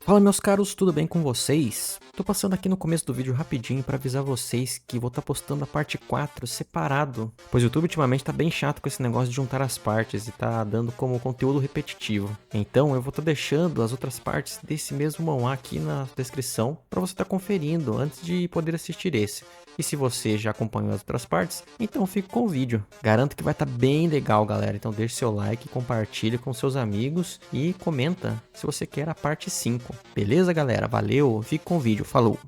Fala meus caros, tudo bem com vocês? Tô passando aqui no começo do vídeo rapidinho pra avisar vocês que vou estar postando a parte 4 separado, pois o YouTube ultimamente tá bem chato com esse negócio de juntar as partes e tá dando como conteúdo repetitivo. Então eu vou estar deixando as outras partes desse mesmo manhwa aqui na descrição pra você estar conferindo antes de poder assistir esse. E se você já acompanhou as outras partes, então fique com o vídeo. Garanto que vai estar bem legal, galera. Então deixe seu like, compartilhe com seus amigos e comenta se você quer a parte 5. Beleza, galera? Valeu, fique com o vídeo. Falou!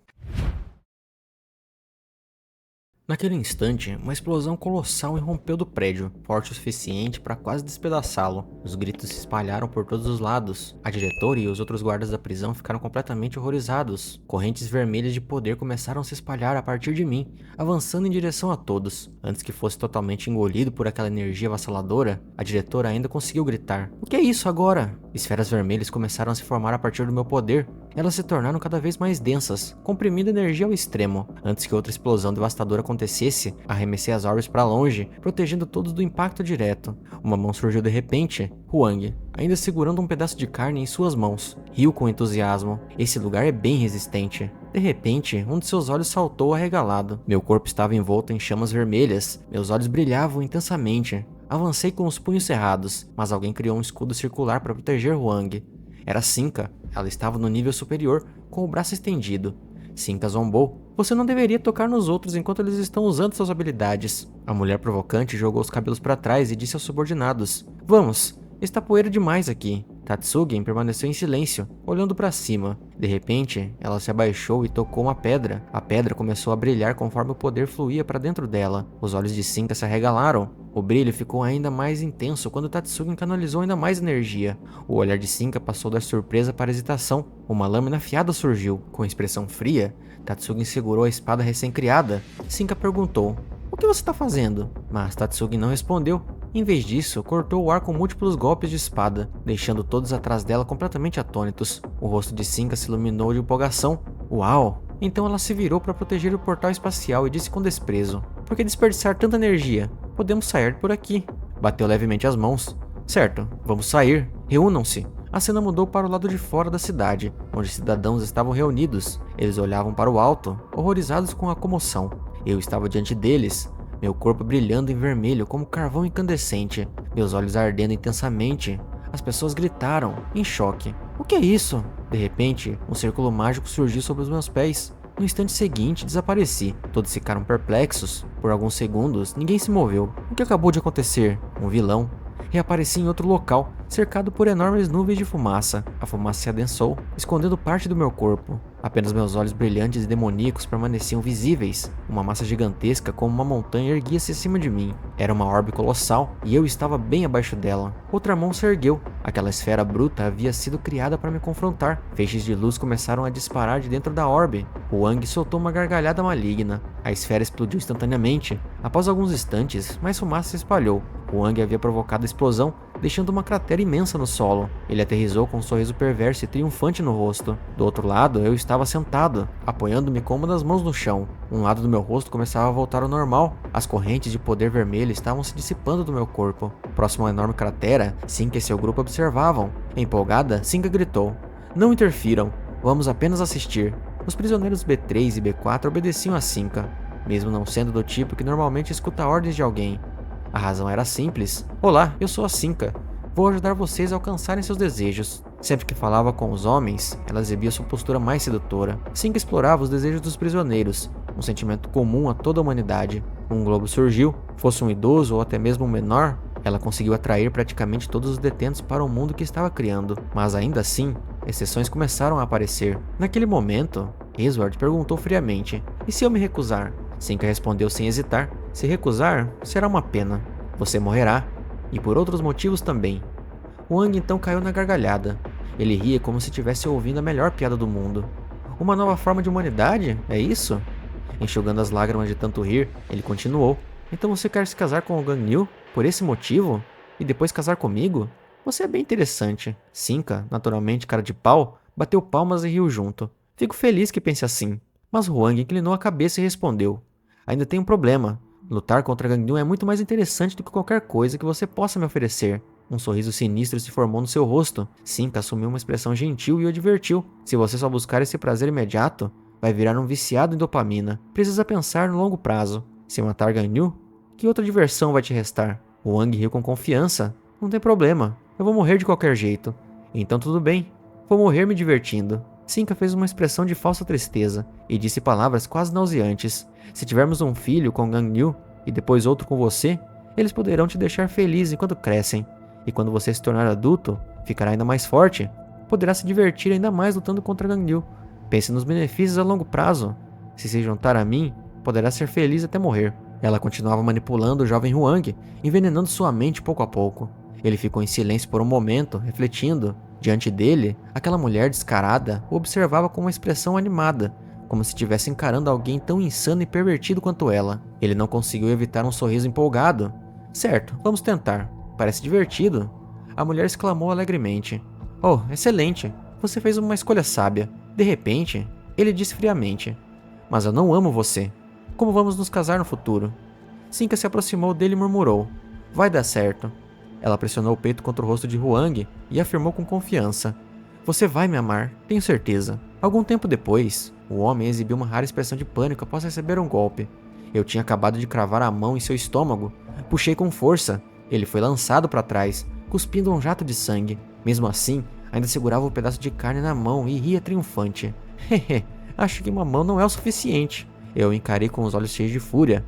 Naquele instante, uma explosão colossal irrompeu do prédio, forte o suficiente para quase despedaçá-lo. Os gritos se espalharam por todos os lados. A diretora e os outros guardas da prisão ficaram completamente horrorizados. Correntes vermelhas de poder começaram a se espalhar a partir de mim, avançando em direção a todos. Antes que fosse totalmente engolido por aquela energia avassaladora, a diretora ainda conseguiu gritar: "O que é isso agora?" Esferas vermelhas começaram a se formar a partir do meu poder. Elas se tornaram cada vez mais densas, comprimindo energia ao extremo. Antes que outra explosão devastadora acontecesse, arremessei as orbes para longe, protegendo todos do impacto direto. Uma mão surgiu de repente. Huang, ainda segurando um pedaço de carne em suas mãos, riu com entusiasmo. Esse lugar é bem resistente. De repente, um de seus olhos saltou arregalado. Meu corpo estava envolto em chamas vermelhas. Meus olhos brilhavam intensamente. Avancei com os punhos cerrados, mas alguém criou um escudo circular para proteger Huang. Era Cinca. Ela estava no nível superior, com o braço estendido. Cinca zombou. "Você não deveria tocar nos outros enquanto eles estão usando suas habilidades." A mulher provocante jogou os cabelos para trás e disse aos subordinados: "Vamos, está poeira demais aqui." Tatsugen permaneceu em silêncio, olhando para cima. De repente, ela se abaixou e tocou uma pedra. A pedra começou a brilhar conforme o poder fluía para dentro dela. Os olhos de Cinca se arregalaram. O brilho ficou ainda mais intenso quando Tatsugen canalizou ainda mais energia. O olhar de Cinca passou da surpresa para a hesitação. Uma lâmina afiada surgiu. Com expressão fria, Tatsugen segurou a espada recém-criada. Cinca perguntou: "O que você está fazendo?" Mas Tatsugen não respondeu. Em vez disso, cortou o ar com múltiplos golpes de espada, deixando todos atrás dela completamente atônitos. O rosto de Cinca se iluminou de empolgação. "Uau!" Então ela se virou para proteger o portal espacial e disse com desprezo: "Por que desperdiçar tanta energia? Podemos sair por aqui." Bateu levemente as mãos. "Certo, vamos sair. Reúnam-se." A cena mudou para o lado de fora da cidade, onde cidadãos estavam reunidos. Eles olhavam para o alto, horrorizados com a comoção. Eu estava diante deles, meu corpo brilhando em vermelho como carvão incandescente, meus olhos ardendo intensamente. As pessoas gritaram, em choque: "O que é isso?" De repente, um círculo mágico surgiu sobre os meus pés. No instante seguinte, desapareci. Todos ficaram perplexos. Por alguns segundos, ninguém se moveu. O que acabou de acontecer? Um vilão. Reapareci em outro local, cercado por enormes nuvens de fumaça. A fumaça se adensou, escondendo parte do meu corpo. Apenas meus olhos brilhantes e demoníacos permaneciam visíveis. Uma massa gigantesca como uma montanha erguia-se acima de mim. Era uma orbe colossal, e eu estava bem abaixo dela. Outra mão se ergueu. Aquela esfera bruta havia sido criada para me confrontar. Feixes de luz começaram a disparar de dentro da orbe. Huang soltou uma gargalhada maligna. A esfera explodiu instantaneamente. Após alguns instantes, mais fumaça se espalhou. Huang havia provocado a explosão, deixando uma cratera imensa no solo. Ele aterrissou com um sorriso perverso e triunfante no rosto. Do outro lado, eu estava sentado, apoiando-me com uma das mãos no chão. Um lado do meu rosto começava a voltar ao normal. As correntes de poder vermelho estavam se dissipando do meu corpo. Próximo à enorme cratera, Cinca e seu grupo observavam. Empolgada, Cinca gritou: "Não interfiram, vamos apenas assistir." Os prisioneiros B3 e B4 obedeciam a Cinca, mesmo não sendo do tipo que normalmente escuta ordens de alguém. A razão era simples. "Olá, eu sou a Cinca. Vou ajudar vocês a alcançarem seus desejos." Sempre que falava com os homens, ela exibia sua postura mais sedutora. Cinca explorava os desejos dos prisioneiros, um sentimento comum a toda a humanidade. Um globo surgiu, fosse um idoso ou até mesmo um menor, ela conseguiu atrair praticamente todos os detentos para o mundo que estava criando. Mas ainda assim, exceções começaram a aparecer. Naquele momento, Edward perguntou friamente: "E se eu me recusar?" Cinca respondeu sem hesitar: "Se recusar, será uma pena. Você morrerá. E por outros motivos também." Wang então caiu na gargalhada. Ele ria como se estivesse ouvindo a melhor piada do mundo. "Uma nova forma de humanidade? É isso?" Enxugando as lágrimas de tanto rir, ele continuou: "Então você quer se casar com o Ganyu? Por esse motivo? E depois casar comigo? Você é bem interessante." Cinca, naturalmente cara de pau, bateu palmas e riu junto. "Fico feliz que pense assim." Mas Huang inclinou a cabeça e respondeu: "Ainda tem um problema. Lutar contra Ganyu é muito mais interessante do que qualquer coisa que você possa me oferecer." Um sorriso sinistro se formou no seu rosto. Cinca assumiu uma expressão gentil e o advertiu. Se você só buscar esse prazer imediato, vai virar um viciado em dopamina. Precisa pensar no longo prazo. Se matar Ganyu, que outra diversão vai te restar? O Wang riu com confiança. Não tem problema, eu vou morrer de qualquer jeito. Então tudo bem, vou morrer me divertindo. Cinca fez uma expressão de falsa tristeza e disse palavras quase nauseantes. Se tivermos um filho com Ganyu e depois outro com você, eles poderão te deixar feliz enquanto crescem. E quando você se tornar adulto, ficará ainda mais forte. Poderá se divertir ainda mais lutando contra Ganyu. Pense nos benefícios a longo prazo. Se juntar a mim, poderá ser feliz até morrer. Ela continuava manipulando o jovem Huang, envenenando sua mente pouco a pouco. Ele ficou em silêncio por um momento, refletindo. Diante dele, aquela mulher descarada o observava com uma expressão animada, como se estivesse encarando alguém tão insano e pervertido quanto ela. Ele não conseguiu evitar um sorriso empolgado. Certo, vamos tentar. Parece divertido. A mulher exclamou alegremente. Oh, excelente. Você fez uma escolha sábia. De repente, ele disse friamente. Mas eu não amo você. Como vamos nos casar no futuro? Cinca se aproximou dele e murmurou. Vai dar certo. Ela pressionou o peito contra o rosto de Huang e afirmou com confiança. Você vai me amar, tenho certeza. Algum tempo depois, o homem exibiu uma rara expressão de pânico após receber um golpe. Eu tinha acabado de cravar a mão em seu estômago. Puxei com força. Ele foi lançado para trás, cuspindo um jato de sangue. Mesmo assim, ainda segurava o pedaço de carne na mão e ria triunfante. Hehe, acho que uma mão não é o suficiente. Eu o encarei com os olhos cheios de fúria.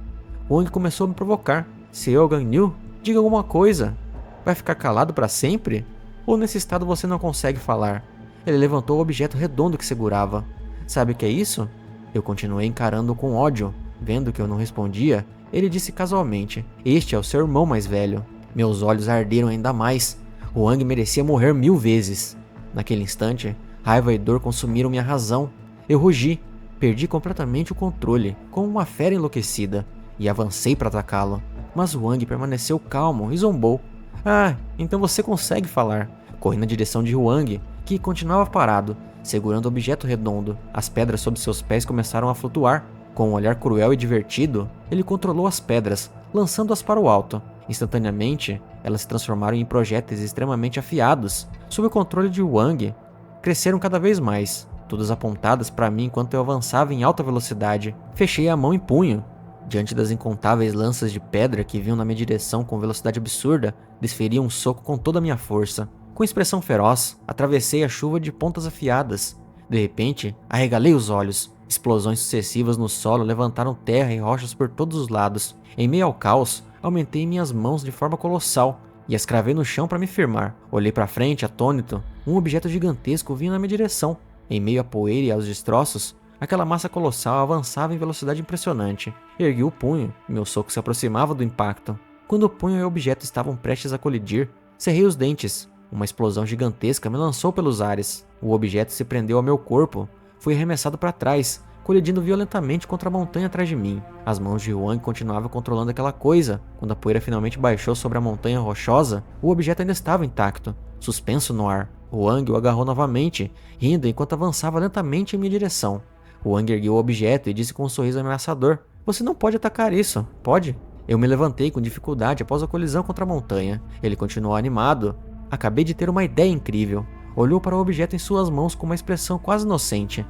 Wang começou a me provocar. Se eu, Ganyu, diga alguma coisa. Vai ficar calado para sempre? Ou nesse estado você não consegue falar? Ele levantou o objeto redondo que segurava. Sabe o que é isso? Eu continuei encarando-o com ódio. Vendo que eu não respondia, ele disse casualmente. Este é o seu irmão mais velho. Meus olhos arderam ainda mais. Wang merecia morrer 1000 vezes. Naquele instante, raiva e dor consumiram minha razão. Eu rugi. Perdi completamente o controle, como uma fera enlouquecida, e avancei para atacá-lo. Mas Wang permaneceu calmo e zombou. Ah, então você consegue falar. Corri na direção de Wang, que continuava parado, segurando o objeto redondo. As pedras sob seus pés começaram a flutuar. Com um olhar cruel e divertido, ele controlou as pedras, lançando-as para o alto. Instantaneamente, elas se transformaram em projéteis extremamente afiados. Sob o controle de Wang, cresceram cada vez mais, todas apontadas para mim enquanto eu avançava em alta velocidade. Fechei a mão em punho. Diante das incontáveis lanças de pedra que vinham na minha direção com velocidade absurda, desferi um soco com toda a minha força. Com expressão feroz, atravessei a chuva de pontas afiadas. De repente, arregalei os olhos. Explosões sucessivas no solo levantaram terra e rochas por todos os lados. Em meio ao caos, aumentei minhas mãos de forma colossal e as cravei no chão para me firmar. Olhei para frente, atônito. Um objeto gigantesco vinha na minha direção. Em meio à poeira e aos destroços, aquela massa colossal avançava em velocidade impressionante. Ergui o punho, e meu soco se aproximava do impacto. Quando o punho e o objeto estavam prestes a colidir, cerrei os dentes. Uma explosão gigantesca me lançou pelos ares. O objeto se prendeu ao meu corpo. Fui arremessado para trás, colidindo violentamente contra a montanha atrás de mim. As mãos de Wang continuavam controlando aquela coisa. Quando a poeira finalmente baixou sobre a montanha rochosa, o objeto ainda estava intacto, suspenso no ar. Wang o agarrou novamente, rindo enquanto avançava lentamente em minha direção. Wang ergueu o objeto e disse com um sorriso ameaçador. Você não pode atacar isso, pode? Eu me levantei com dificuldade após a colisão contra a montanha. Ele continuou animado. Acabei de ter uma ideia incrível. Olhou para o objeto em suas mãos com uma expressão quase inocente.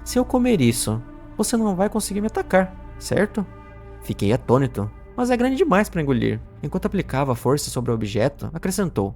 Se eu comer isso, você não vai conseguir me atacar, certo? Fiquei atônito, mas é grande demais para engolir. Enquanto aplicava força sobre o objeto, acrescentou.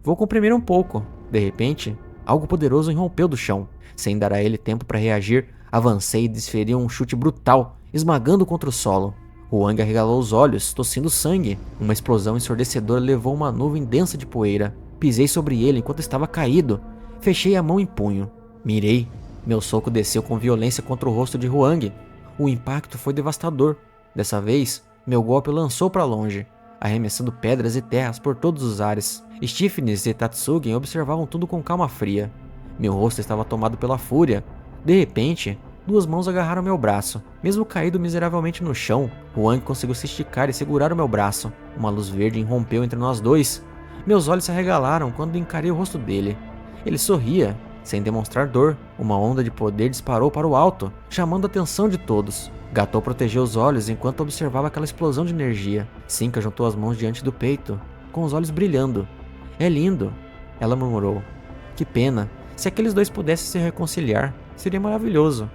Vou comprimir um pouco. De repente, algo poderoso irrompeu do chão. Sem dar a ele tempo para reagir, avancei e desferi um chute brutal, esmagando contra o solo. Wang arregalou os olhos, tossindo sangue. Uma explosão ensurdecedora levou uma nuvem densa de poeira. Pisei sobre ele enquanto estava caído. Fechei a mão em punho. Mirei. Meu soco desceu com violência contra o rosto de Wang. O impacto foi devastador. Dessa vez, meu golpe lançou para longe, arremessando pedras e terras por todos os ares. Stephens e Tatsugen observavam tudo com calma fria. Meu rosto estava tomado pela fúria. De repente, duas mãos agarraram meu braço. Mesmo caído miseravelmente no chão, Wang conseguiu se esticar e segurar o meu braço. Uma luz verde irrompeu entre nós dois. Meus olhos se arregalaram quando encarei o rosto dele. Ele sorria, sem demonstrar dor. Uma onda de poder disparou para o alto, chamando a atenção de todos. Gatou protegeu os olhos enquanto observava aquela explosão de energia. Cinca juntou as mãos diante do peito, com os olhos brilhando. É lindo, ela murmurou. Que pena, se aqueles dois pudessem se reconciliar, seria maravilhoso.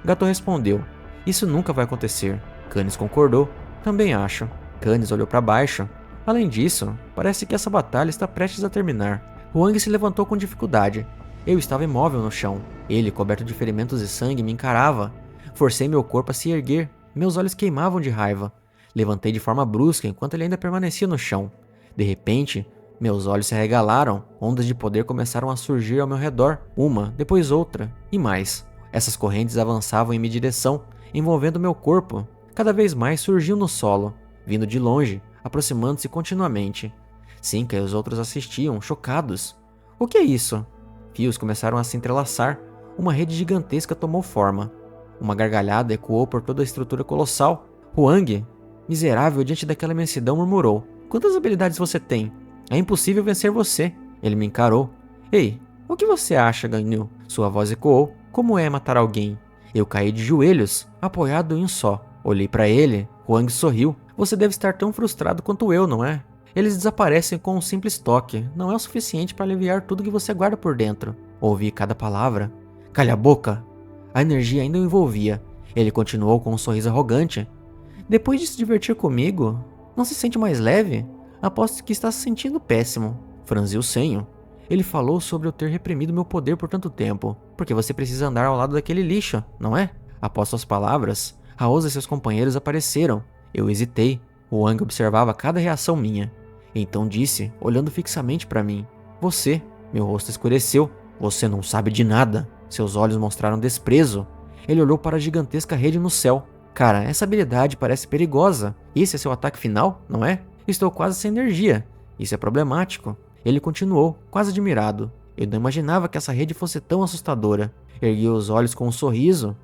Gato respondeu, isso nunca vai acontecer. Canis concordou, também acho. Canis olhou para baixo. Além disso, parece que essa batalha está prestes a terminar. Huang se levantou com dificuldade. Eu estava imóvel no chão. Ele, coberto de ferimentos e sangue, me encarava. Forcei meu corpo a se erguer. Meus olhos queimavam de raiva. Levantei de forma brusca enquanto ele ainda permanecia no chão. De repente, meus olhos se arregalaram. Ondas de poder começaram a surgir ao meu redor. Uma, depois outra, e mais. Essas correntes avançavam em minha direção, envolvendo meu corpo. Cada vez mais surgiam no solo, vindo de longe, aproximando-se continuamente. Cinca e os outros assistiam, chocados. O que é isso? Fios começaram a se entrelaçar. Uma rede gigantesca tomou forma. Uma gargalhada ecoou por toda a estrutura colossal. Huang, miserável diante daquela imensidão, murmurou. Quantas habilidades você tem? É impossível vencer você. Ele me encarou. Ei, o que você acha, Ganyu? Sua voz ecoou. Como é matar alguém? Eu caí de joelhos, apoiado em um só. Olhei para ele. Huang sorriu. Você deve estar tão frustrado quanto eu, não é? Eles desaparecem com um simples toque. Não é o suficiente para aliviar tudo que você guarda por dentro. Ouvi cada palavra. Calha a boca. A energia ainda o envolvia. Ele continuou com um sorriso arrogante. Depois de se divertir comigo, não se sente mais leve? Aposto que está se sentindo péssimo. Franziu o senho. Ele falou sobre eu ter reprimido meu poder por tanto tempo, porque você precisa andar ao lado daquele lixo, não é? Após suas palavras, Raosa e seus companheiros apareceram. Eu hesitei. Huang observava cada reação minha. Então disse, olhando fixamente para mim. Você. Meu rosto escureceu. Você não sabe de nada. Seus olhos mostraram desprezo. Ele olhou para a gigantesca rede no céu. Cara, essa habilidade parece perigosa. Esse é seu ataque final, não é? Estou quase sem energia. Isso é problemático. Ele continuou, quase admirado. Eu não imaginava que essa rede fosse tão assustadora. Ergui os olhos com um sorriso.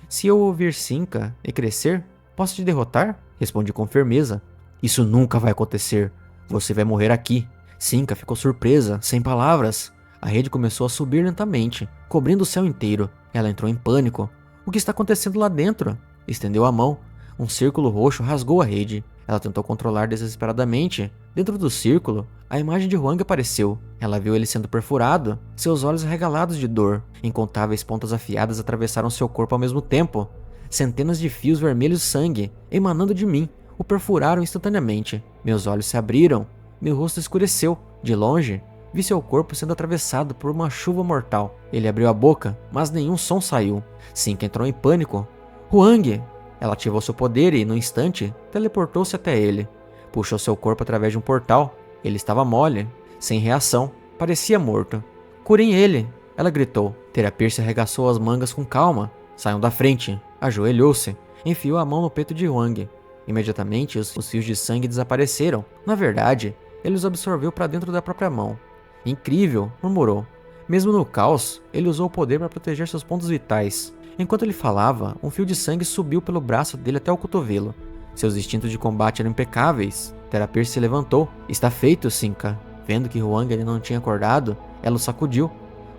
Se eu ouvir Cinca e crescer, posso te derrotar? Respondi com firmeza. Isso nunca vai acontecer. Você vai morrer aqui. Cinca ficou surpresa, sem palavras. A rede começou a subir lentamente, cobrindo o céu inteiro. Ela entrou em pânico. O que está acontecendo lá dentro? Estendeu a mão. Um círculo roxo rasgou a rede. Ela tentou controlar desesperadamente. Dentro do círculo, a imagem de Huang apareceu. Ela viu ele sendo perfurado, seus olhos arregalados de dor. Incontáveis pontas afiadas atravessaram seu corpo ao mesmo tempo. Centenas de fios vermelhos de sangue, emanando de mim, o perfuraram instantaneamente. Meus olhos se abriram. Meu rosto escureceu. De longe, vi seu corpo sendo atravessado por uma chuva mortal. Ele abriu a boca, mas nenhum som saiu. Cinca entrou em pânico. Huang! Ela ativou seu poder e, no instante, teleportou-se até ele. Puxou seu corpo através de um portal. Ele estava mole, sem reação. Parecia morto. Curem ele! Ela gritou. Terapir se arregaçou as mangas com calma. Saiam da frente. Ajoelhou-se. Enfiou a mão no peito de Huang. Imediatamente, os fios de sangue desapareceram. Na verdade, ele os absorveu para dentro da própria mão. Incrível, murmurou. Mesmo no caos, ele usou o poder para proteger seus pontos vitais. Enquanto ele falava, um fio de sangue subiu pelo braço dele até o cotovelo. Seus instintos de combate eram impecáveis. Terapir se levantou. Está feito, Cinca. Vendo que Huang ainda não tinha acordado, ela o sacudiu.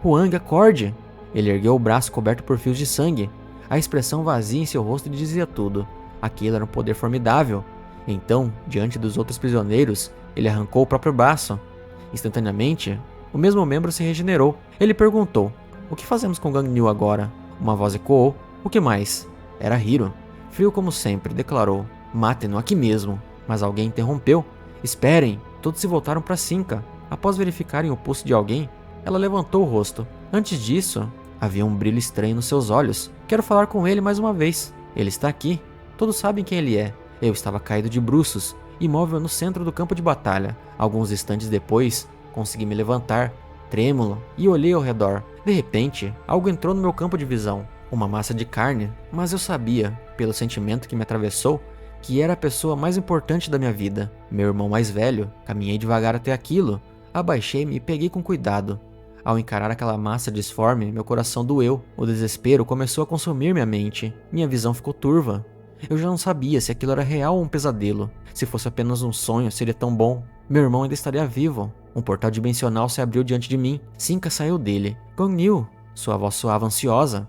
Huang, acorde! Ele ergueu o braço coberto por fios de sangue. A expressão vazia em seu rosto dizia tudo. Aquilo era um poder formidável. Então, diante dos outros prisioneiros, ele arrancou o próprio braço. Instantaneamente, o mesmo membro se regenerou. Ele perguntou, o que fazemos com Ganyu agora? Uma voz ecoou. O que mais? Era Hiro. Frio como sempre, declarou. Matem-no aqui mesmo. Mas alguém interrompeu. Esperem. Todos se voltaram para Cinca. Após verificarem o pulso de alguém, ela levantou o rosto. Antes disso, havia um brilho estranho nos seus olhos. Quero falar com ele mais uma vez. Ele está aqui. Todos sabem quem ele é. Eu estava caído de bruços, imóvel no centro do campo de batalha. Alguns instantes depois, consegui me levantar, trêmulo, e olhei ao redor. De repente, algo entrou no meu campo de visão. Uma massa de carne, mas eu sabia, pelo sentimento que me atravessou, que era a pessoa mais importante da minha vida. Meu irmão mais velho. Caminhei devagar até aquilo. Abaixei-me e peguei com cuidado. Ao encarar aquela massa disforme, meu coração doeu. O desespero começou a consumir minha mente. Minha visão ficou turva. Eu já não sabia se aquilo era real ou um pesadelo. Se fosse apenas um sonho, seria tão bom. Meu irmão ainda estaria vivo. Um portal dimensional se abriu diante de mim. Cinca saiu dele. Ganyu! Sua voz soava ansiosa.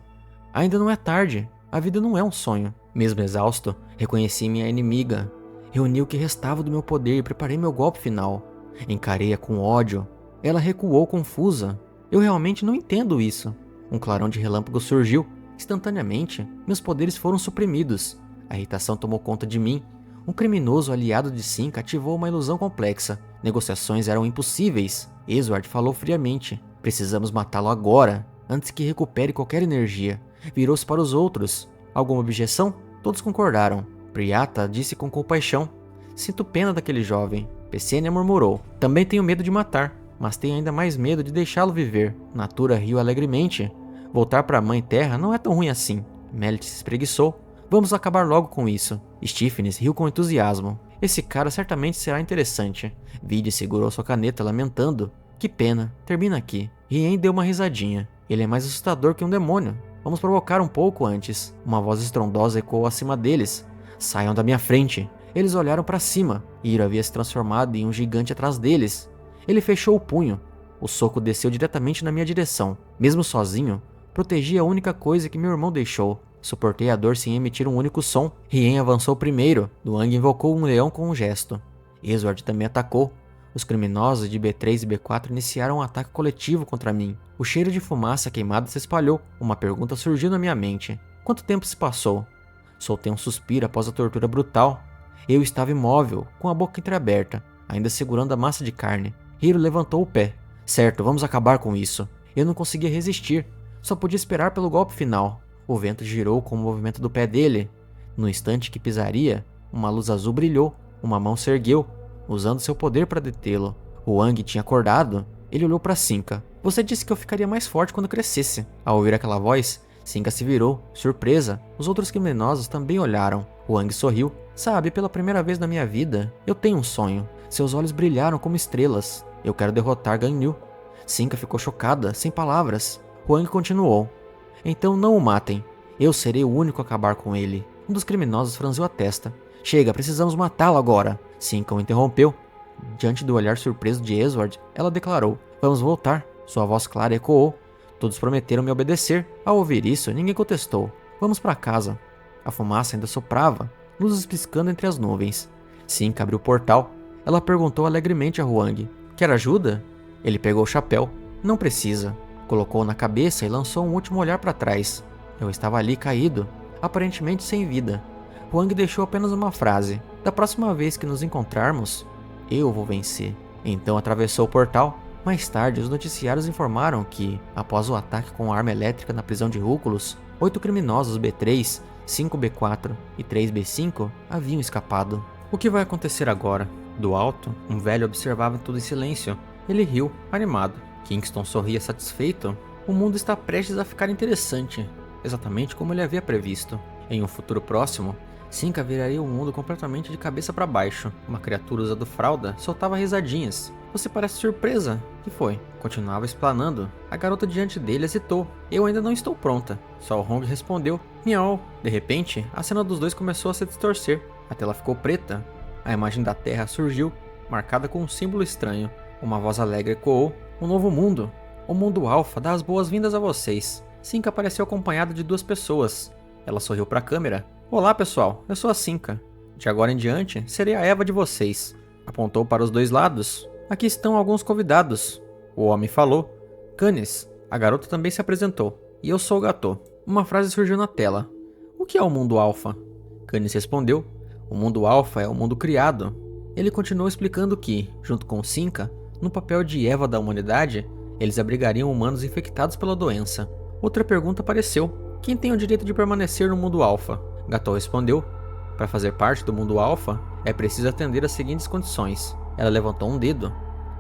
Ainda não é tarde. A vida não é um sonho. Mesmo exausto, reconheci minha inimiga. Reuni o que restava do meu poder e preparei meu golpe final. Encarei-a com ódio. Ela recuou confusa. Eu realmente não entendo isso. Um clarão de relâmpago surgiu. Instantaneamente, meus poderes foram suprimidos. A irritação tomou conta de mim. Um criminoso aliado de Cinca ativou uma ilusão complexa. Negociações eram impossíveis. Esward falou friamente. Precisamos matá-lo agora, antes que recupere qualquer energia. Virou-se para os outros. Alguma objeção? Todos concordaram. Priyata disse com compaixão. Sinto pena daquele jovem. Pesenia murmurou. Também tenho medo de matar, mas tenho ainda mais medo de deixá-lo viver. Natura riu alegremente. Voltar para a Mãe Terra não é tão ruim assim. Melit se espreguiçou. Vamos acabar logo com isso. Stephens riu com entusiasmo. Esse cara certamente será interessante. Vide segurou sua caneta, lamentando. Que pena, termina aqui. Rien deu uma risadinha. Ele é mais assustador que um demônio. Vamos provocar um pouco antes. Uma voz estrondosa ecoou acima deles. Saiam da minha frente. Eles olharam para cima. Hiro havia se transformado em um gigante atrás deles. Ele fechou o punho. O soco desceu diretamente na minha direção. Mesmo sozinho, protegi a única coisa que meu irmão deixou. Suportei a dor sem emitir um único som. Rien avançou primeiro. Luang invocou um leão com um gesto. Esward também atacou. Os criminosos de B3 e B4 iniciaram um ataque coletivo contra mim. O cheiro de fumaça queimada se espalhou. Uma pergunta surgiu na minha mente. Quanto tempo se passou? Soltei um suspiro após a tortura brutal. Eu estava imóvel, com a boca entreaberta, ainda segurando a massa de carne. Hiro levantou o pé. Certo, vamos acabar com isso. Eu não conseguia resistir. Só podia esperar pelo golpe final. O vento girou com o movimento do pé dele. No instante que pisaria, uma luz azul brilhou. Uma mão se ergueu, usando seu poder para detê-lo. Wang tinha acordado. Ele olhou para Cinca. Você disse que eu ficaria mais forte quando crescesse. Ao ouvir aquela voz, Cinca se virou, surpresa. Os outros criminosos também olharam. Wang sorriu. Sabe, pela primeira vez na minha vida, eu tenho um sonho. Seus olhos brilharam como estrelas. Eu quero derrotar Ganyu. Cinca ficou chocada, sem palavras. Wang continuou. Então não o matem. Eu serei o único a acabar com ele. Um dos criminosos franziu a testa. Chega, precisamos matá-lo agora. Cinca o interrompeu. Diante do olhar surpreso de Esward, ela declarou. Vamos voltar. Sua voz clara ecoou. Todos prometeram me obedecer. Ao ouvir isso, ninguém contestou. Vamos para casa. A fumaça ainda soprava, luzes piscando entre as nuvens. Cinca abriu o portal. Ela perguntou alegremente a Wang. Quer ajuda? Ele pegou o chapéu. Não precisa. Colocou-o na cabeça e lançou um último olhar para trás. Eu estava ali caído, aparentemente sem vida. Wang deixou apenas uma frase. Da próxima vez que nos encontrarmos, eu vou vencer. Então atravessou o portal. Mais tarde, os noticiários informaram que, após o ataque com a arma elétrica na prisão de Rúculos, 8 criminosos B3, 5 B4 e 3 B5 haviam escapado. O que vai acontecer agora? Do alto, um velho observava tudo em silêncio. Ele riu, animado. Kingston sorria satisfeito. O mundo está prestes a ficar interessante, exatamente como ele havia previsto. Em um futuro próximo, Cinca viraria o mundo completamente de cabeça para baixo. Uma criatura usando fralda soltava risadinhas. Você parece surpresa. Que foi? Continuava explanando. A garota diante dele hesitou. Eu ainda não estou pronta. Só o Hong respondeu. Miau. De repente, a cena dos dois começou a se distorcer. A tela ficou preta. A imagem da Terra surgiu, marcada com um símbolo estranho. Uma voz alegre ecoou. Um novo mundo. O mundo Alpha dá as boas-vindas a vocês. Cinca apareceu acompanhada de 2 pessoas. Ela sorriu para a câmera. Olá pessoal, eu sou a Cinca. De agora em diante, serei a Eva de vocês. Apontou para os 2 lados. Aqui estão alguns convidados. O homem falou. Canis. A garota também se apresentou. E eu sou o Gato. Uma frase surgiu na tela. O que é o mundo Alpha? Canis respondeu. O mundo Alpha é o mundo criado. Ele continuou explicando que, junto com Cinca, no papel de Eva da humanidade, eles abrigariam humanos infectados pela doença. Outra pergunta apareceu. Quem tem o direito de permanecer no mundo Alpha? Gato respondeu. Para fazer parte do mundo Alpha, é preciso atender às seguintes condições. Ela levantou um dedo.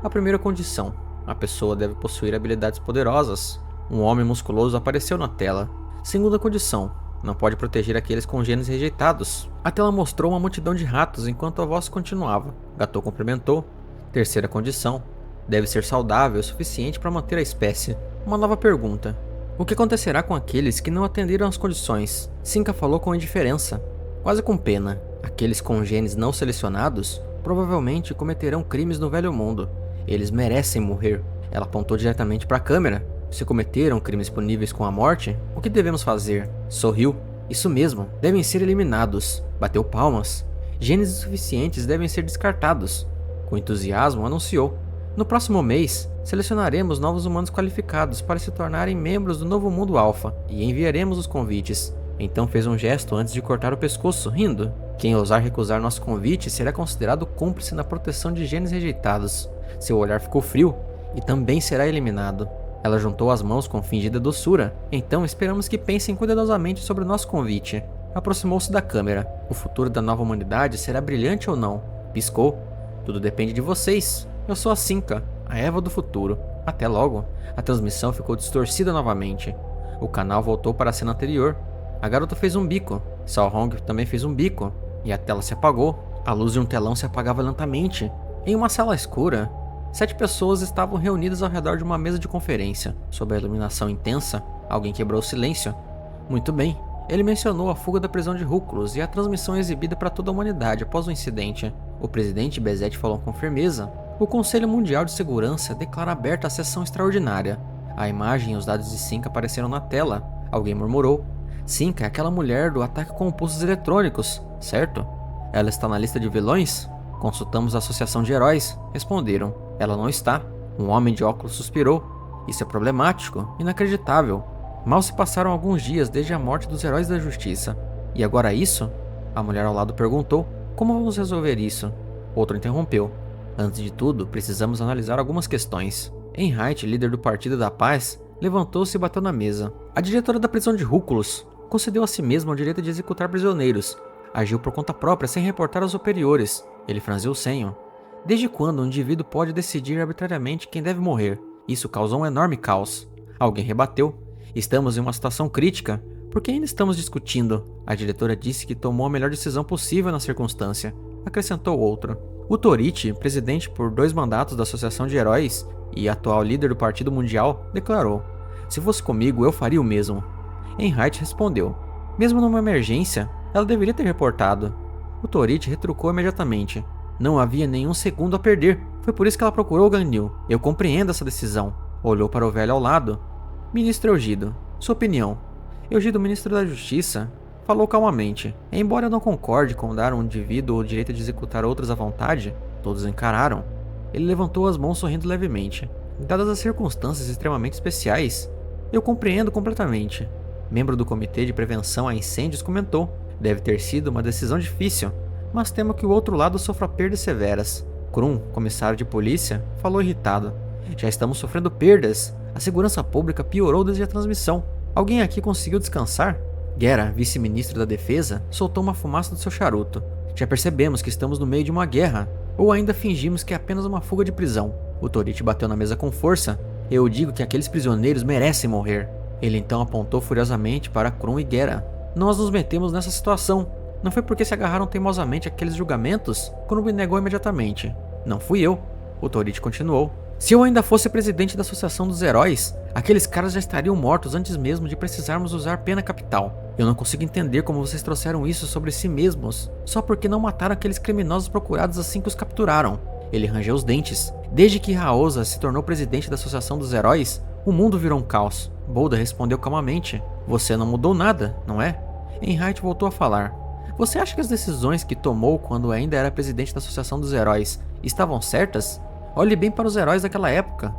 A primeira condição. A pessoa deve possuir habilidades poderosas. Um homem musculoso apareceu na tela. Segunda condição. Não pode proteger aqueles com genes rejeitados. A tela mostrou uma multidão de ratos enquanto a voz continuava. Gato cumprimentou. Terceira condição. Deve ser saudável o suficiente para manter a espécie. Uma nova pergunta. O que acontecerá com aqueles que não atenderam às condições? Cinca falou com indiferença, quase com pena. Aqueles com genes não selecionados provavelmente cometerão crimes no velho mundo. Eles merecem morrer. Ela apontou diretamente para a câmera. Se cometeram crimes puníveis com a morte, o que devemos fazer? Sorriu. Isso mesmo, devem ser eliminados. Bateu palmas. Genes insuficientes devem ser descartados. Com entusiasmo, anunciou. No próximo mês, selecionaremos novos humanos qualificados para se tornarem membros do novo mundo alfa e enviaremos os convites. Então fez um gesto antes de cortar o pescoço, rindo. Quem ousar recusar nosso convite será considerado cúmplice na proteção de genes rejeitados. Seu olhar ficou frio e também será eliminado. Ela juntou as mãos com fingida doçura. Então esperamos que pensem cuidadosamente sobre o nosso convite. Aproximou-se da câmera. O futuro da nova humanidade será brilhante ou não? Piscou. Tudo depende de vocês. Eu sou a Cinca, a Eva do futuro. Até logo. A transmissão ficou distorcida novamente. O canal voltou para a cena anterior. A garota fez um bico. Sao Hong também fez um bico. E a tela se apagou. A luz de um telão se apagava lentamente. Em uma sala escura, 7 pessoas estavam reunidas ao redor de uma mesa de conferência. Sob a iluminação intensa, alguém quebrou o silêncio. Muito bem. Ele mencionou a fuga da prisão de Rúculos e a transmissão exibida para toda a humanidade após o incidente. O presidente Bezet falou com firmeza. O Conselho Mundial de Segurança declara aberta a sessão extraordinária. A imagem e os dados de Cinca apareceram na tela. Alguém murmurou. Cinca é aquela mulher do ataque com pulsos eletrônicos, certo? Ela está na lista de vilões? Consultamos a Associação de Heróis. Responderam. Ela não está. Um homem de óculos suspirou. Isso é problemático, inacreditável. Mal se passaram alguns dias desde a morte dos heróis da justiça. E agora isso? A mulher ao lado perguntou. Como vamos resolver isso? Outro interrompeu. Antes de tudo, precisamos analisar algumas questões. Enright, líder do Partido da Paz, levantou-se e bateu na mesa. A diretora da prisão de Rúculos concedeu a si mesma o direito de executar prisioneiros. Agiu por conta própria sem reportar aos superiores. Ele franziu o senho. Desde quando um indivíduo pode decidir arbitrariamente quem deve morrer? Isso causou um enorme caos. Alguém rebateu. Estamos em uma situação crítica. Por que ainda estamos discutindo? A diretora disse que tomou a melhor decisão possível na circunstância. Acrescentou outro. O Torite, presidente por 2 mandatos da Associação de Heróis e atual líder do Partido Mundial, declarou: se fosse comigo, eu faria o mesmo. Enright respondeu: mesmo numa emergência, ela deveria ter reportado. O Torite retrucou imediatamente: não havia nenhum segundo a perder. Foi por isso que ela procurou o Ganil. Eu compreendo essa decisão. Olhou para o velho ao lado. Ministro Eugido, sua opinião. Eugido, ministro da Justiça, falou calmamente. Embora eu não concorde com dar a um indivíduo o direito de executar outros à vontade, todos encararam. Ele levantou as mãos sorrindo levemente. Dadas as circunstâncias extremamente especiais, eu compreendo completamente. Membro do Comitê de Prevenção a Incêndios comentou. Deve ter sido uma decisão difícil, mas temo que o outro lado sofra perdas severas. Krum, comissário de polícia, falou irritado. Já estamos sofrendo perdas. A segurança pública piorou desde a transmissão. Alguém aqui conseguiu descansar? Gera, vice-ministro da defesa, soltou uma fumaça do seu charuto. Já percebemos que estamos no meio de uma guerra. Ou ainda fingimos que é apenas uma fuga de prisão. O Torite bateu na mesa com força. Eu digo que aqueles prisioneiros merecem morrer. Ele então apontou furiosamente para Krum e Gera. Nós nos metemos nessa situação. Não foi porque se agarraram teimosamente àqueles julgamentos? Krum me negou imediatamente. Não fui eu. O Torite continuou. Se eu ainda fosse presidente da Associação dos Heróis, aqueles caras já estariam mortos antes mesmo de precisarmos usar pena capital. Eu não consigo entender como vocês trouxeram isso sobre si mesmos, só porque não mataram aqueles criminosos procurados assim que os capturaram. Ele rangeu os dentes. Desde que Raosa se tornou presidente da Associação dos Heróis, o mundo virou um caos. Bolda respondeu calmamente. Você não mudou nada, não é? Enright voltou a falar. Você acha que as decisões que tomou quando ainda era presidente da Associação dos Heróis estavam certas? Olhe bem para os heróis daquela época.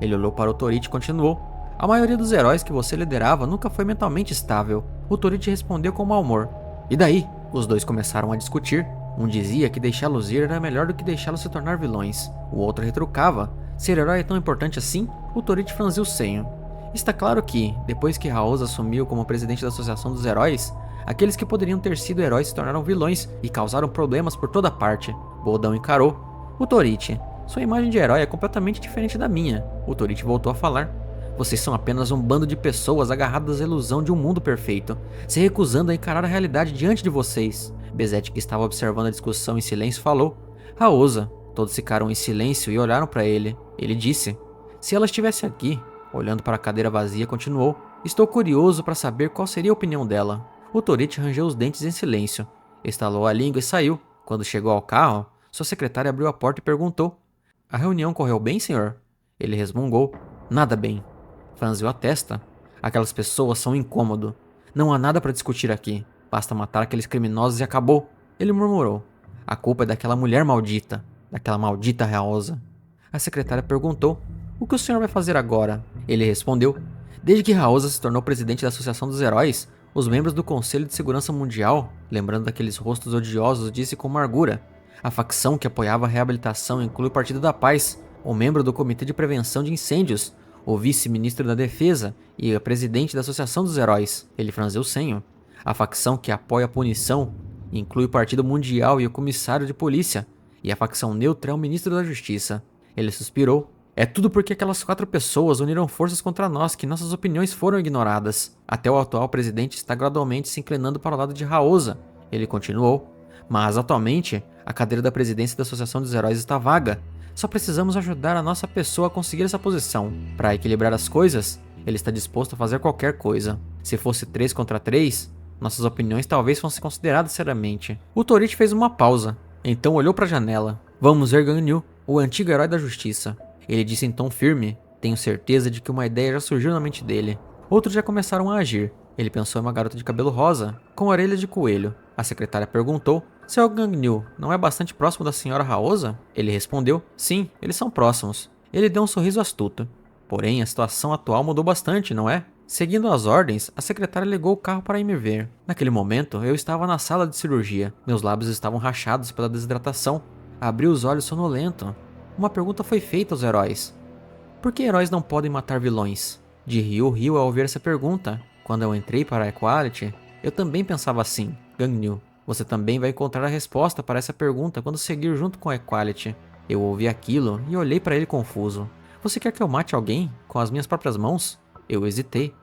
Ele olhou para o Torite e continuou. A maioria dos heróis que você liderava nunca foi mentalmente estável. O Torite respondeu com mau humor. E daí? Os dois começaram a discutir. Um dizia que deixá-los ir era melhor do que deixá-los se tornar vilões. O outro retrucava. Ser herói é tão importante assim? O Torite franziu o senho. Está claro que, depois que Raosa assumiu como presidente da Associação dos Heróis, aqueles que poderiam ter sido heróis se tornaram vilões e causaram problemas por toda parte. Boldão encarou. O Torite. Sua imagem de herói é completamente diferente da minha. O Torite voltou a falar. Vocês são apenas um bando de pessoas agarradas à ilusão de um mundo perfeito, se recusando a encarar a realidade diante de vocês. Bezet, que estava observando a discussão em silêncio, falou. Raosa. Todos ficaram em silêncio e olharam para ele. Ele disse. Se ela estivesse aqui, olhando para a cadeira vazia, continuou. Estou curioso para saber qual seria a opinião dela. O Torite rangeu os dentes em silêncio. Estalou a língua e saiu. Quando chegou ao carro, sua secretária abriu a porta e perguntou. A reunião correu bem, senhor? Ele resmungou. Nada bem. Franziu a testa. Aquelas pessoas são um incômodo. Não há nada para discutir aqui. Basta matar aqueles criminosos e acabou. Ele murmurou. A culpa é daquela mulher maldita. Daquela maldita Raosa. A secretária perguntou: "O que o senhor vai fazer agora?" Ele respondeu: "Desde que Raosa se tornou presidente da Associação dos Heróis, os membros do Conselho de Segurança Mundial, lembrando daqueles rostos odiosos, disse com amargura: a facção que apoiava a reabilitação inclui o Partido da Paz, o membro do Comitê de Prevenção de Incêndios, o vice-ministro da Defesa e a presidente da Associação dos Heróis." Ele franziu o senho. "A facção que apoia a punição inclui o Partido Mundial e o Comissário de Polícia, e a facção neutra é o Ministro da Justiça." Ele suspirou. "É tudo porque aquelas 4 pessoas uniram forças contra nós que nossas opiniões foram ignoradas. Até o atual presidente está gradualmente se inclinando para o lado de Raosa." Ele continuou. "Mas atualmente, a cadeira da presidência da Associação dos Heróis está vaga. Só precisamos ajudar a nossa pessoa a conseguir essa posição. Para equilibrar as coisas, ele está disposto a fazer qualquer coisa. Se fosse 3 contra 3, nossas opiniões talvez fossem consideradas seriamente." O Torit fez uma pausa, então olhou para a janela. "Vamos ver Ganyu, o antigo herói da justiça." Ele disse em tom firme. Tenho certeza de que uma ideia já surgiu na mente dele. Outros já começaram a agir. Ele pensou em uma garota de cabelo rosa, com orelhas de coelho. A secretária perguntou: "Seu Ganyu não é bastante próximo da senhora Raosa?" Ele respondeu: "Sim, eles são próximos." Ele deu um sorriso astuto. "Porém, a situação atual mudou bastante, não é?" Seguindo as ordens, a secretária ligou o carro para ir me ver. Naquele momento, eu estava na sala de cirurgia. Meus lábios estavam rachados pela desidratação. Abri os olhos sonolento. Uma pergunta foi feita aos heróis. Por que heróis não podem matar vilões? De Ryu riu ao ouvir essa pergunta. Quando eu entrei para a Equality, eu também pensava assim. Ganyu, você também vai encontrar a resposta para essa pergunta quando seguir junto com a Equality. Eu ouvi aquilo e olhei para ele confuso. Você quer que eu mate alguém com as minhas próprias mãos? Eu hesitei.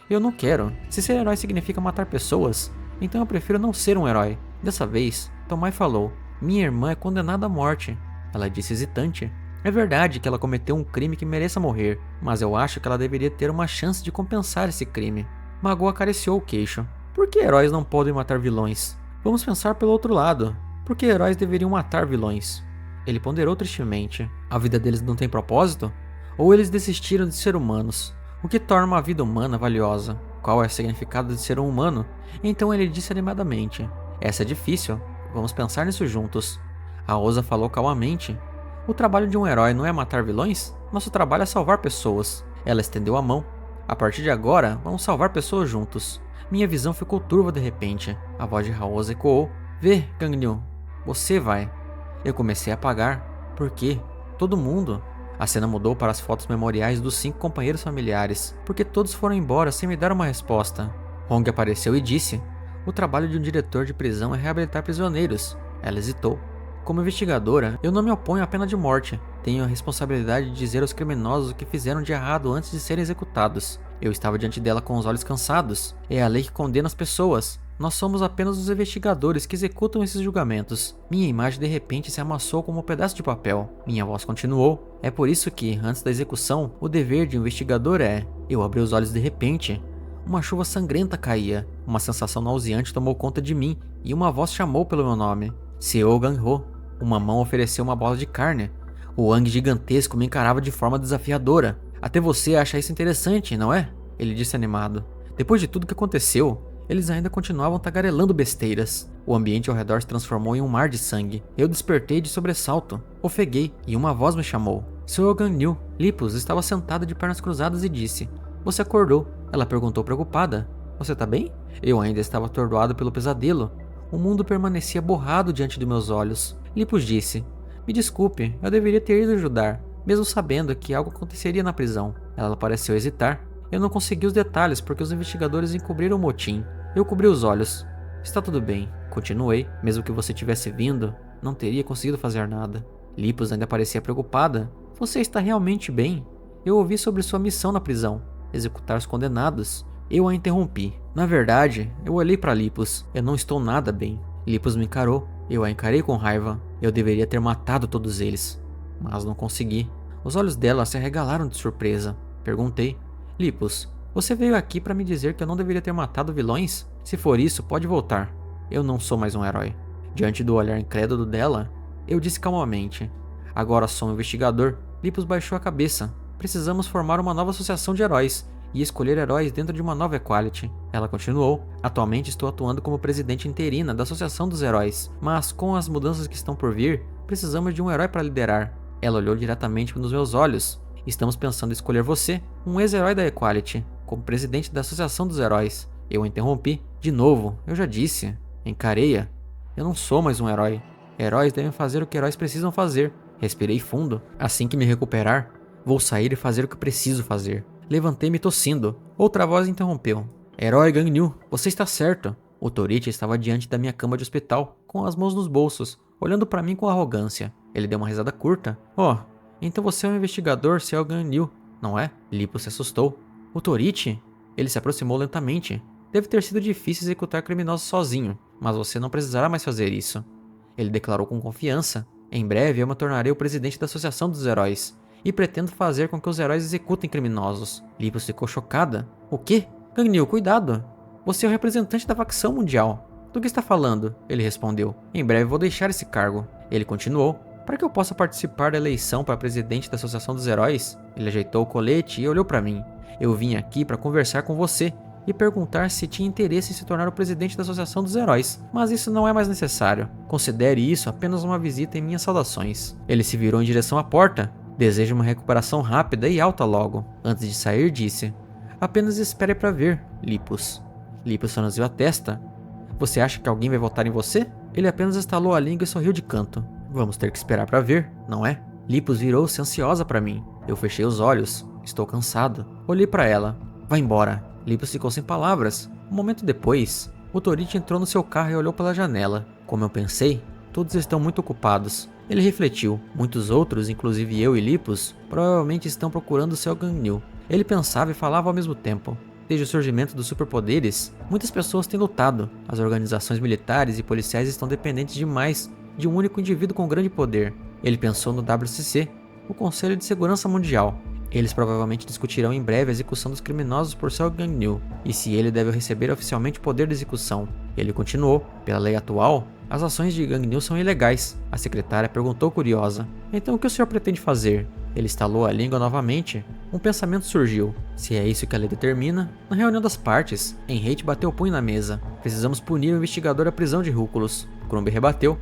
Eu não quero. Se ser herói significa matar pessoas, então eu prefiro não ser um herói. Dessa vez, Tomai falou. Minha irmã é condenada à morte. Ela disse hesitante. É verdade que ela cometeu um crime que mereça morrer, mas eu acho que ela deveria ter uma chance de compensar esse crime. Mago acariciou o queixo. Por que heróis não podem matar vilões? Vamos pensar pelo outro lado. Por que heróis deveriam matar vilões? Ele ponderou tristemente. A vida deles não tem propósito? Ou eles desistiram de ser humanos? O que torna uma vida humana valiosa? Qual é o significado de ser um humano? Então ele disse animadamente. Essa é difícil. Vamos pensar nisso juntos. A Osa falou calmamente. O trabalho de um herói não é matar vilões? Nosso trabalho é salvar pessoas. Ela estendeu a mão. A partir de agora, vamos salvar pessoas juntos. Minha visão ficou turva de repente. A voz de Raosa ecoou. Vê, Ganyu, você vai. Eu comecei a apagar. Por quê? Todo mundo. A cena mudou para as fotos memoriais dos 5 companheiros familiares, porque todos foram embora sem me dar uma resposta. Hong apareceu e disse. O trabalho de um diretor de prisão é reabilitar prisioneiros. Ela hesitou. Como investigadora, eu não me oponho à pena de morte. Tenho a responsabilidade de dizer aos criminosos o que fizeram de errado antes de serem executados. Eu estava diante dela com os olhos cansados. É a lei que condena as pessoas. Nós somos apenas os investigadores que executam esses julgamentos. Minha imagem de repente se amassou como um pedaço de papel. Minha voz continuou. É por isso que, antes da execução, o dever de um investigador é... Eu abri os olhos de repente. Uma chuva sangrenta caía. Uma sensação nauseante tomou conta de mim e uma voz chamou pelo meu nome. Seo Gang-ho. Uma mão ofereceu uma bola de carne. O Wang gigantesco me encarava de forma desafiadora. Até você acha isso interessante, não é? Ele disse animado. Depois de tudo que aconteceu, eles ainda continuavam tagarelando besteiras. O ambiente ao redor se transformou em um mar de sangue. Eu despertei de sobressalto. Ofeguei e uma voz me chamou. Seo Ganyu. Lipos estava sentada de pernas cruzadas e disse. Você acordou? Ela perguntou preocupada. Você tá bem? Eu ainda estava atordoado pelo pesadelo. O mundo permanecia borrado diante de meus olhos. Lipos disse. Me desculpe, eu deveria ter ido ajudar, mesmo sabendo que algo aconteceria na prisão. Ela pareceu hesitar. Eu não consegui os detalhes porque os investigadores encobriram o motim. Eu cobri os olhos. Está tudo bem. Continuei. Mesmo que você tivesse vindo, não teria conseguido fazer nada. Lipos ainda parecia preocupada. Você está realmente bem? Eu ouvi sobre sua missão na prisão. Executar os condenados. Eu a interrompi. Na verdade, eu olhei para Lipos. Eu não estou nada bem. Lipos me encarou. Eu a encarei com raiva. Eu deveria ter matado todos eles. Mas não consegui. Os olhos dela se arregalaram de surpresa. Perguntei. Lipos, você veio aqui para me dizer que eu não deveria ter matado vilões? Se for isso, pode voltar. Eu não sou mais um herói. Diante do olhar incrédulo dela, eu disse calmamente. Agora sou um investigador. Lipos baixou a cabeça. Precisamos formar uma nova associação de heróis e escolher heróis dentro de uma nova Equality. Ela continuou. Atualmente estou atuando como presidente interina da Associação dos Heróis, mas com as mudanças que estão por vir, precisamos de um herói para liderar. Ela olhou diretamente nos meus olhos. Estamos pensando em escolher você, um ex-herói da Equality, como presidente da Associação dos Heróis. Eu a interrompi. De novo, eu já disse. Encarei-a. Eu não sou mais um herói. Heróis devem fazer o que heróis precisam fazer. Respirei fundo. Assim que me recuperar, vou sair e fazer o que preciso fazer. Levantei-me tossindo. Outra voz interrompeu. Herói Ganyu, você está certo. O Torichi estava diante da minha cama de hospital, com as mãos nos bolsos, olhando para mim com arrogância. Ele deu uma risada curta. Oh, então você é um investigador Ciel Ganyu, não é? Lipos se assustou. O Torichi? Ele se aproximou lentamente. Deve ter sido difícil executar criminosos sozinho, mas você não precisará mais fazer isso. Ele declarou com confiança. Em breve eu me tornarei o presidente da Associação dos Heróis, e pretendo fazer com que os heróis executem criminosos. Lipos ficou chocada. O quê? Ganyu, cuidado! Você é o representante da facção mundial. Do que está falando? Ele respondeu. Em breve vou deixar esse cargo. Ele continuou. Para que eu possa participar da eleição para presidente da Associação dos Heróis? Ele ajeitou o colete e olhou para mim. Eu vim aqui para conversar com você e perguntar se tinha interesse em se tornar o presidente da Associação dos Heróis, mas isso não é mais necessário. Considere isso apenas uma visita em minhas saudações. Ele se virou em direção à porta. Desejo uma recuperação rápida e alta logo. Antes de sair, disse: apenas espere para ver, Lipos. Lipos franziu a testa. Você acha que alguém vai votar em você? Ele apenas estalou a língua e sorriu de canto. Vamos ter que esperar para ver, não é? Lipos virou-se ansiosa para mim. Eu fechei os olhos. Estou cansado. Olhei para ela. Vá embora. Lipos ficou sem palavras. Um momento depois, o Torichi entrou no seu carro e olhou pela janela. Como eu pensei, todos estão muito ocupados. Ele refletiu. Muitos outros, inclusive eu e Lipos, provavelmente estão procurando o seu Ganyu. Ele pensava e falava ao mesmo tempo. Desde o surgimento dos superpoderes, muitas pessoas têm lutado. As organizações militares e policiais estão dependentes demais de um único indivíduo com grande poder. Ele pensou no WCC, o Conselho de Segurança Mundial. Eles provavelmente discutirão em breve a execução dos criminosos por seu Ganyu, e se ele deve receber oficialmente o poder de execução. Ele continuou. Pela lei atual, as ações de Ganyu são ilegais. A secretária perguntou curiosa. Então o que o senhor pretende fazer? Ele estalou a língua novamente. Um pensamento surgiu. Se é isso que a lei determina, na reunião das partes, Enrate bateu o punho na mesa. Precisamos punir o investigador à prisão de Rúculos. Crumb rebateu.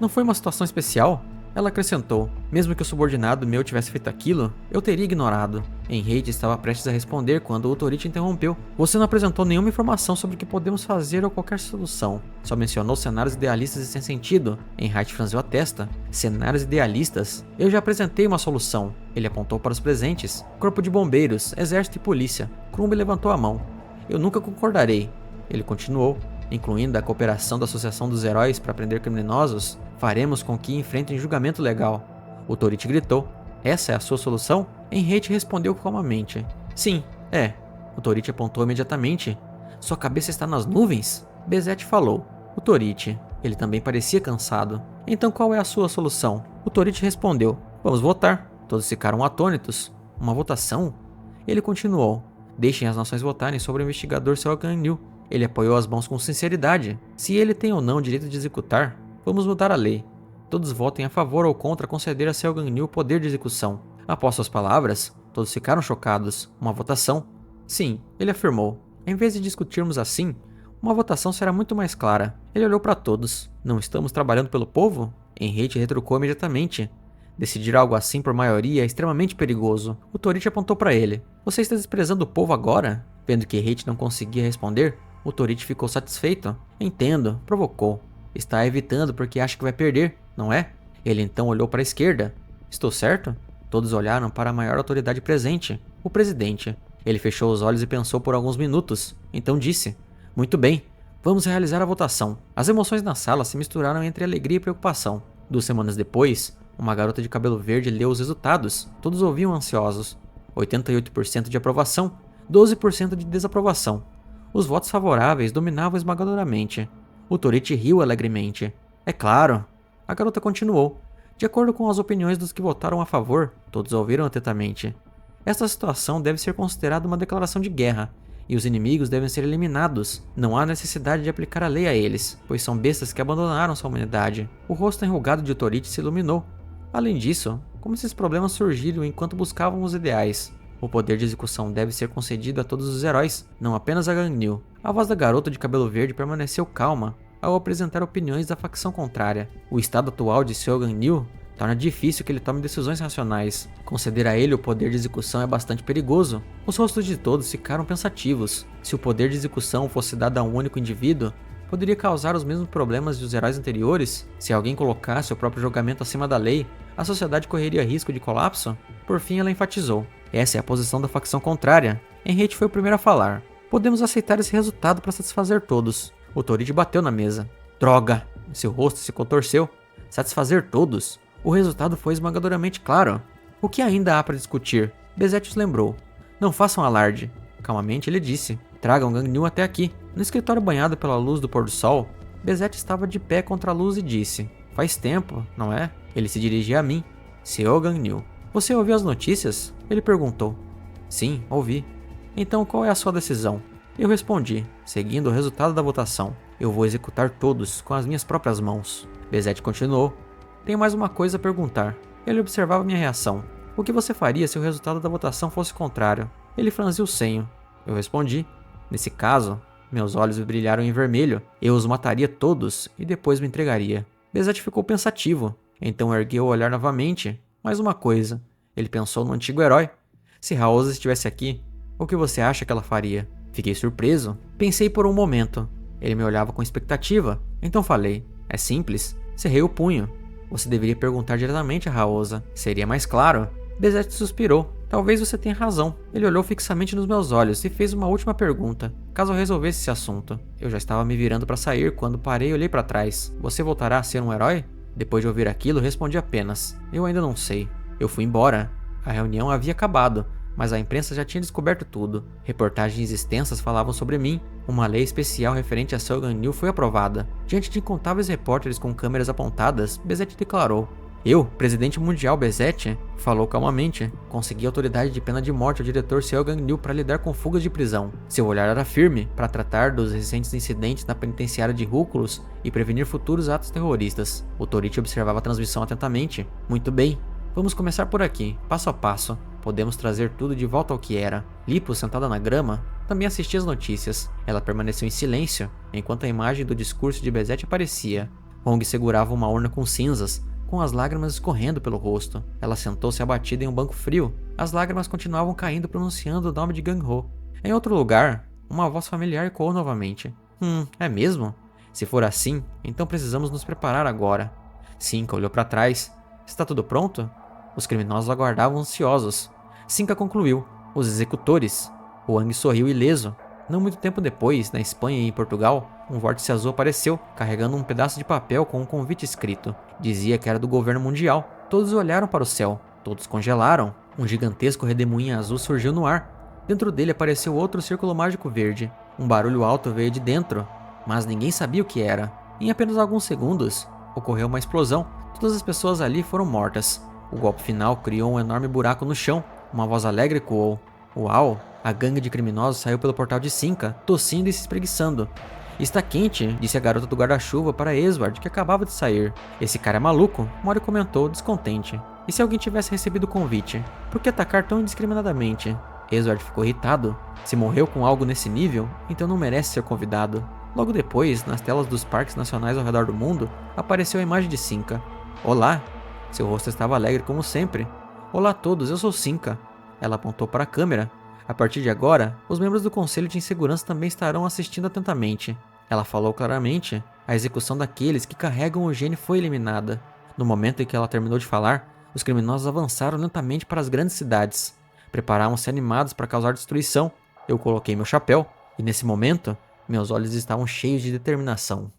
Não foi uma situação especial? Ela acrescentou. Mesmo que o subordinado meu tivesse feito aquilo, eu teria ignorado. Enrate estava prestes a responder quando o Torichi interrompeu. Você não apresentou nenhuma informação sobre o que podemos fazer ou qualquer solução. Só mencionou cenários idealistas e sem sentido. Enrate franziu a testa. Cenários idealistas? Eu já apresentei uma solução. Ele apontou para os presentes. Corpo de bombeiros, exército e polícia. Crumb levantou a mão. Eu nunca concordarei. Ele continuou. Incluindo a cooperação da Associação dos Heróis para prender criminosos, faremos com que enfrentem julgamento legal. O Torichi gritou. Essa é a sua solução? Enrate respondeu calmamente. Sim, é. O Torichi apontou imediatamente. Sua cabeça está nas nuvens? Bezette falou. O Torichi. Ele também parecia cansado. Então qual é a sua solução? O Torichi respondeu. Vamos votar. Todos ficaram atônitos. Uma votação? Ele continuou. Deixem as nações votarem sobre o investigador Ciel Ganyu. Ele apoiou as mãos com sinceridade. Se ele tem ou não o direito de executar, vamos mudar a lei. Todos votem a favor ou contra conceder a Ciel Ganyu o poder de execução. Após suas palavras, todos ficaram chocados. Uma votação? Sim, ele afirmou. Em vez de discutirmos assim, uma votação será muito mais clara. Ele olhou para todos. Não estamos trabalhando pelo povo? Enrate retrucou imediatamente. Decidir algo assim por maioria é extremamente perigoso. O Torichi apontou para ele. Você está desprezando o povo agora? Vendo que Enrate não conseguia responder, o Torichi ficou satisfeito. Entendo, provocou. Está evitando porque acha que vai perder, não é? Ele então olhou para a esquerda. Estou certo? Todos olharam para a maior autoridade presente, o presidente. Ele fechou os olhos e pensou por alguns minutos. Então disse: muito bem, vamos realizar a votação. As emoções na sala se misturaram entre alegria e preocupação. 2 semanas depois, uma garota de cabelo verde leu os resultados. Todos ouviam ansiosos. 88% de aprovação, 12% de desaprovação. Os votos favoráveis dominavam esmagadoramente. O Torichi riu alegremente. É claro. A garota continuou. De acordo com as opiniões dos que votaram a favor, todos ouviram atentamente. Esta situação deve ser considerada uma declaração de guerra, e os inimigos devem ser eliminados. Não há necessidade de aplicar a lei a eles, pois são bestas que abandonaram sua humanidade. O rosto enrugado de Torichi se iluminou. Além disso, como esses problemas surgiram enquanto buscavam os ideais? O poder de execução deve ser concedido a todos os heróis, não apenas a Ganyu. A voz da garota de cabelo verde permaneceu calma ao apresentar opiniões da facção contrária. O estado atual de Ciel Ganyu torna difícil que ele tome decisões racionais. Conceder a ele o poder de execução é bastante perigoso. Os rostos de todos ficaram pensativos. Se o poder de execução fosse dado a um único indivíduo, poderia causar os mesmos problemas dos heróis anteriores? Se alguém colocasse o próprio julgamento acima da lei, a sociedade correria risco de colapso? Por fim, ela enfatizou: essa é a posição da facção contrária. Henriette foi o primeiro a falar. Podemos aceitar esse resultado para satisfazer todos. O Torite bateu na mesa. Droga! Seu rosto se contorceu. Satisfazer todos? O resultado foi esmagadoramente claro. O que ainda há para discutir? Bezetius lembrou. Não façam alarde. Calmamente ele disse. Tragam Gangnew até aqui. No escritório banhado pela luz do pôr do sol, Bezetius estava de pé contra a luz e disse. Faz tempo, não é? Ele se dirigia a mim. Sr. Gangnew. Você ouviu as notícias? Ele perguntou. Sim, ouvi. Então qual é a sua decisão? Eu respondi, seguindo o resultado da votação. Eu vou executar todos com as minhas próprias mãos. Bezet continuou. Tenho mais uma coisa a perguntar. Ele observava minha reação. O que você faria se o resultado da votação fosse contrário? Ele franziu o senho. Eu respondi. Nesse caso, meus olhos brilharam em vermelho. Eu os mataria todos e depois me entregaria. Bezet ficou pensativo. Então ergueu o olhar novamente. Mais uma coisa. Ele pensou no antigo herói. Se Raosa estivesse aqui, o que você acha que ela faria? Fiquei surpreso. Pensei por um momento. Ele me olhava com expectativa. Então falei. É simples. Cerrei o punho. Você deveria perguntar diretamente a Raosa. Seria mais claro. Bezet suspirou. Talvez você tenha razão. Ele olhou fixamente nos meus olhos e fez uma última pergunta. Caso eu resolvesse esse assunto. Eu já estava me virando para sair quando parei e olhei para trás. Você voltará a ser um herói? Depois de ouvir aquilo, respondi apenas. Eu ainda não sei. Eu fui embora. A reunião havia acabado, mas a imprensa já tinha descoberto tudo. Reportagens extensas falavam sobre mim. Uma lei especial referente a Sr. Gangnew foi aprovada. Diante de incontáveis repórteres com câmeras apontadas, Bezet declarou. Eu, presidente mundial Bezet, falou calmamente, consegui autoridade de pena de morte ao diretor Sr. Gangnew para lidar com fugas de prisão. Seu olhar era firme para tratar dos recentes incidentes na penitenciária de Rúculos e prevenir futuros atos terroristas. O Torite observava a transmissão atentamente. Muito bem. Vamos começar por aqui, passo a passo. Podemos trazer tudo de volta ao que era. Lipo, sentada na grama, também assistia às notícias. Ela permaneceu em silêncio, enquanto a imagem do discurso de Bezet aparecia. Hong segurava uma urna com cinzas, com as lágrimas escorrendo pelo rosto. Ela sentou-se abatida em um banco frio. As lágrimas continuavam caindo pronunciando o nome de Gang-ho. Em outro lugar, uma voz familiar ecoou novamente. É mesmo? Se for assim, então precisamos nos preparar agora. Cinca olhou para trás. Está tudo pronto? Os criminosos aguardavam ansiosos. Cinca concluiu. Os executores. Wang sorriu ileso. Não muito tempo depois, na Espanha e em Portugal, um vórtice azul apareceu, carregando um pedaço de papel com um convite escrito. Dizia que era do governo mundial. Todos olharam para o céu. Todos congelaram. Um gigantesco redemoinho azul surgiu no ar. Dentro dele apareceu outro círculo mágico verde. Um barulho alto veio de dentro, mas ninguém sabia o que era. Em apenas alguns segundos, ocorreu uma explosão. Todas as pessoas ali foram mortas. O golpe final criou um enorme buraco no chão. Uma voz alegre ecoou. Uau! A gangue de criminosos saiu pelo portal de Cinca, tossindo e se espreguiçando. Está quente, disse a garota do guarda-chuva para Edward, que acabava de sair. Esse cara é maluco, Mori comentou, descontente. E se alguém tivesse recebido o convite? Por que atacar tão indiscriminadamente? Edward ficou irritado. Se morreu com algo nesse nível, então não merece ser convidado. Logo depois, nas telas dos parques nacionais ao redor do mundo, apareceu a imagem de Cinca. Olá! Seu rosto estava alegre como sempre. Olá a todos, eu sou Cinca. Ela apontou para a câmera. A partir de agora, os membros do Conselho de Insegurança também estarão assistindo atentamente. Ela falou claramente. A execução daqueles que carregam o gene foi eliminada. No momento em que ela terminou de falar, os criminosos avançaram lentamente para as grandes cidades. Preparavam-se animados para causar destruição. Eu coloquei meu chapéu, e nesse momento, meus olhos estavam cheios de determinação.